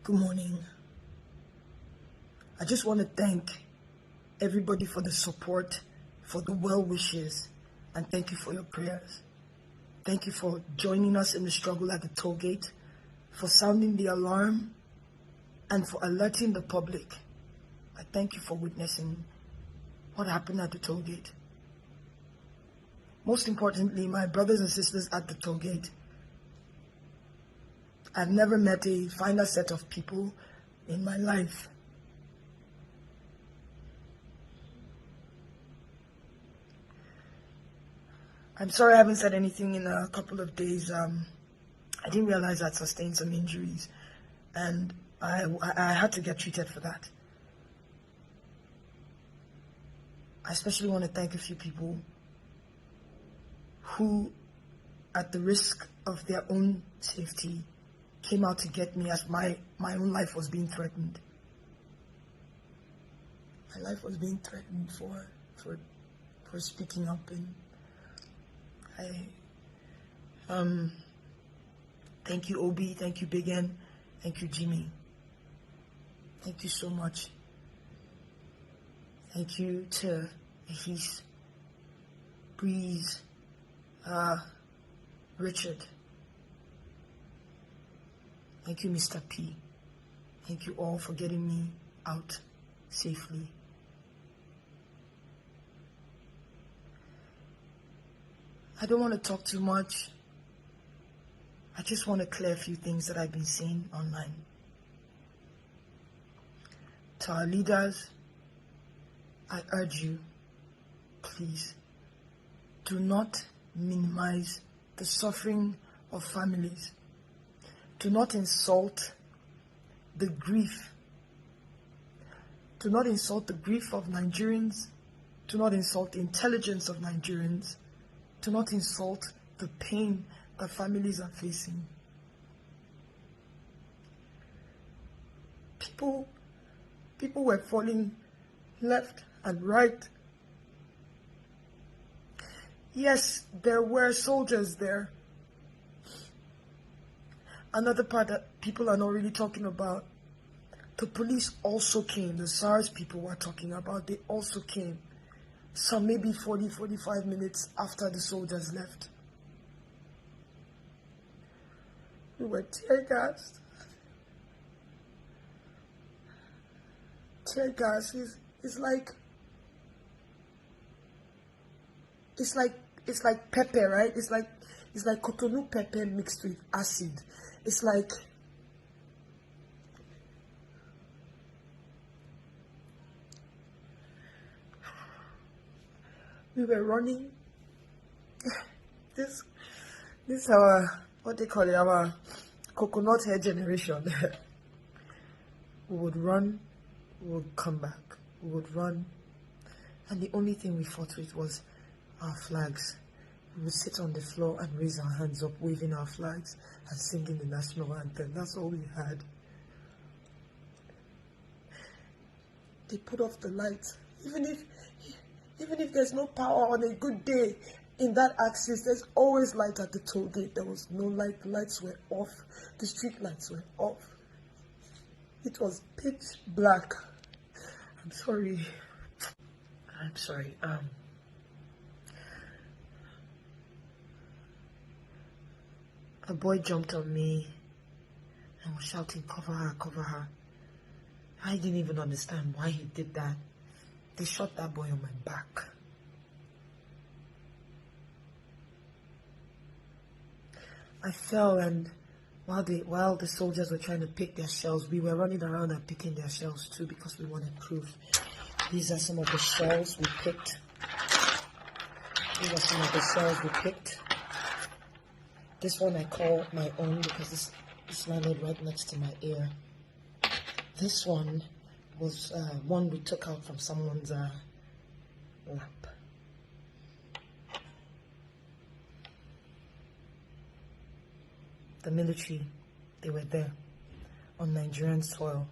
Good morning. I just want to thank everybody for the support, for the well wishes, and thank you for your prayers. Thank you for joining us in the struggle at the toll gate, for sounding the alarm, and for alerting the public. I thank you for witnessing what happened at the toll gate. Most importantly, my brothers and sisters at the toll gate, I've never met a finer set of people in my life. I'm sorry I haven't said anything in a couple of days. I didn't realize I'd sustained some injuries, and I had to get treated for that. I especially want to thank a few people who, at the risk of their own safety, came out to get me as my own life was being threatened. My life was being threatened for speaking up, and thank you Obi, thank you Big N, thank you Jimmy. Thank you so much. Thank you to Ahis, Breeze, Richard. Thank you, Mr. P. Thank you all for getting me out safely. I don't want to talk too much. I just want to clear a few things that I've been seeing online. To our leaders, I urge you, please, do not minimize the suffering of families. Do not insult the grief. Do not insult the grief of Nigerians. Do not insult the intelligence of Nigerians. Do not insult the pain that families are facing. People were falling left and right. Yes, there were soldiers there. Another part that people are not really talking about, the police also came. The SARS people were talking about, they also came. Some maybe 40-45 minutes after the soldiers left. We were tear gassed. Tear gas is like pepper, right? It's like Cotonou pepper mixed with acid. It's like we were running. This our, what they call it, our coconut hair generation. We would run, we would come back, we would run, and the only thing we fought with was our flags. We would sit on the floor and raise our hands up, waving our flags and singing the national anthem. That's all we had. They put off the lights. Even if there's no power on a good day in that axis, there's always light at the toll gate. There was no light. The lights were off. The street lights were off. It was pitch black. I'm sorry. A boy jumped on me and was shouting, "Cover her, cover her." I didn't even understand why he did that. They shot that boy on my back. I fell, and while the soldiers were trying to pick their shells, we were running around and picking their shells too because we wanted proof. These are some of the shells we picked. This one I call my own because this landed right next to my ear. This one was one we took out from someone's lap. The military, they were there on Nigerian soil,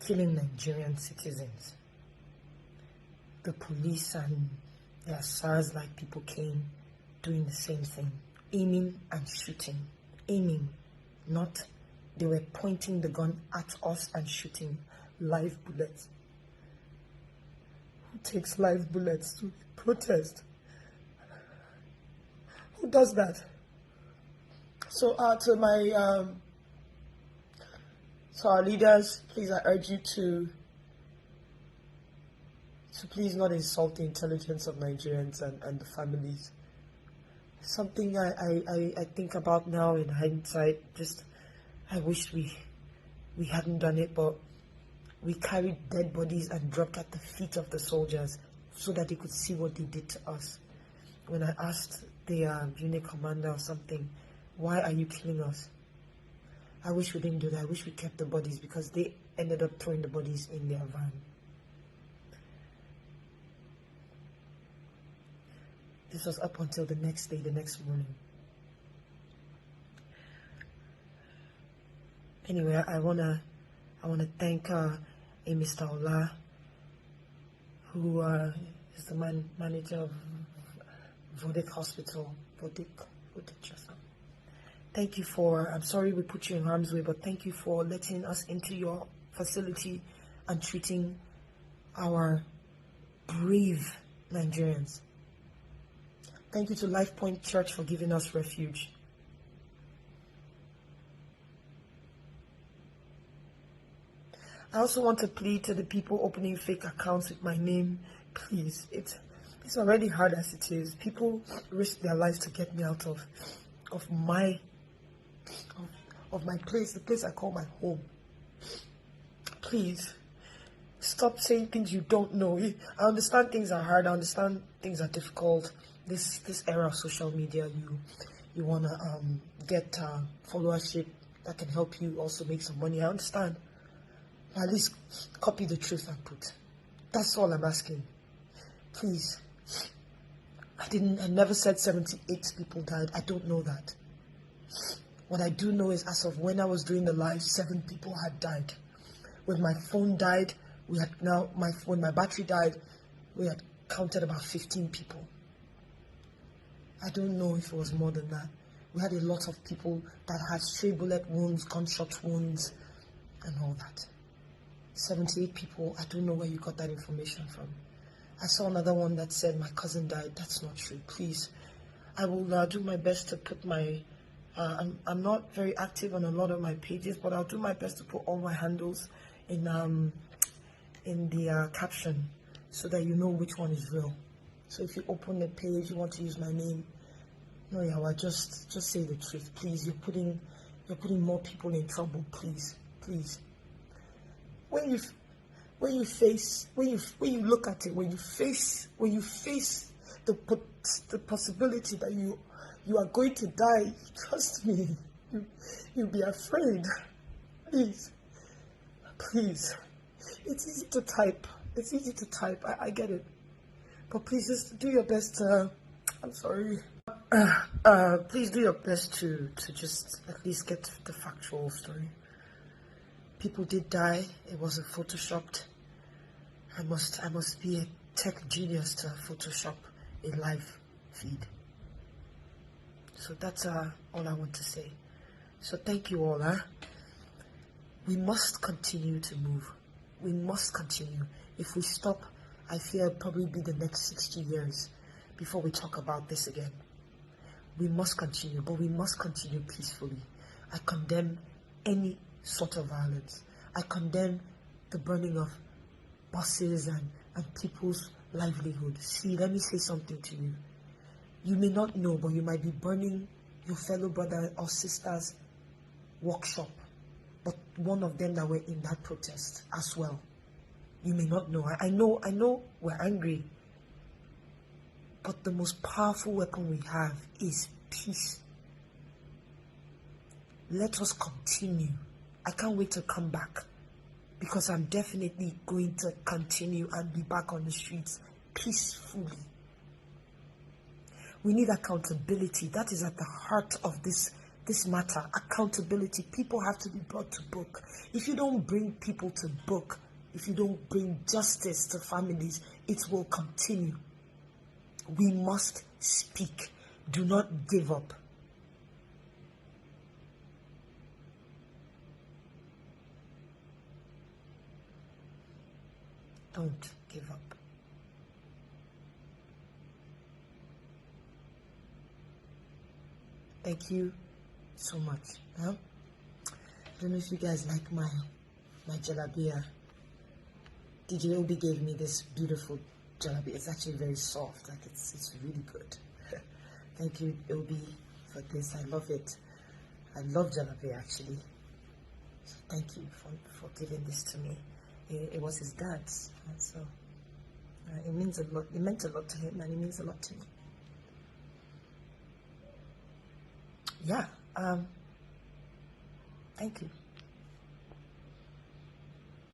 killing Nigerian citizens. The police and their SARS-like people came doing the same thing, aiming and shooting. Aiming, not They were pointing the gun at us and shooting live bullets. Who takes live bullets to protest? Who does that? So to our leaders, please, I urge you to please not insult the intelligence of Nigerians and the families. Something I think about now in hindsight, just I wish we hadn't done it, but we carried dead bodies and dropped at the feet of the soldiers so that they could see what they did to us. When I asked the unit commander or something, why are you killing us? I wish we didn't do that. I wish we kept the bodies, because they ended up throwing the bodies in their van. This was up until the next day, the next morning. Anyway, I wanna thank a Mr. Ola, who is the manager of Vodik Hospital. Vodik just now. Thank you for, I'm sorry we put you in harm's way, but thank you for letting us into your facility and treating our brave Nigerians. Thank you to Life Point Church for giving us refuge. I also want to plead to the people opening fake accounts with my name. Please, it's already hard as it is. People risk their lives to get me out of my place, the place I call my home. Please, stop saying things you don't know. I understand things are hard. I understand things are difficult. This era of social media, you wanna get followership that can help you also make some money. I understand. At least copy the truth and put. That's all I'm asking. Please. I never said 78 people died. I don't know that. What I do know is, as of when I was doing the live, 7 people had died. When my phone died, when my battery died, we had counted about 15 people. I don't know if it was more than that. We had a lot of people that had stray bullet wounds, gunshot wounds, and all that. 78 people, I don't know where you got that information from. I saw another one that said my cousin died. That's not true. Please, I will do my best to put my, I'm not very active on a lot of my pages, but I'll do my best to put all my handles in the caption so that you know which one is real. So if you open the page, you want to use my name, no, yeah, just say the truth, please. You're putting more people in trouble, please. When you look at it, when you face the possibility that you are going to die, trust me, you'll be afraid. Please. It's easy to type. I get it. But please just do your best I'm sorry. Please do your best to just at least get the factual story. People did die. It wasn't photoshopped. I must be a tech genius to Photoshop a live feed. So that's all I want to say. So thank you all. We must continue to move. We must continue. If we stop, I fear it'll probably be the next 60 years before we talk about this again. We must continue, but we must continue peacefully. I condemn any sort of violence. I condemn the burning of buses and people's livelihood. See, let me say something to you. You may not know, but you might be burning your fellow brother or sister's workshop, but one of them that were in that protest as well. You may not know. I know we're angry, but the most powerful weapon we have is peace. Let us continue. I can't wait to come back, because I'm definitely going to continue and be back on the streets peacefully. We need accountability. That is at the heart of this matter. Accountability. People have to be brought to book. If you don't bring people to book, if you don't bring justice to families, it will continue. We must speak. Do not give up. Don't give up. Thank you so much. Huh? I don't know if you guys like my jalabia. DJ Obi gave me this beautiful jalabia. It's actually very soft. Like it's really good. Thank you, Obi, for this. I love it. I love jalabia actually. So thank you for giving this to me. It was his dad's, and so it means a lot. It meant a lot to him, and it means a lot to me. Yeah. Thank you.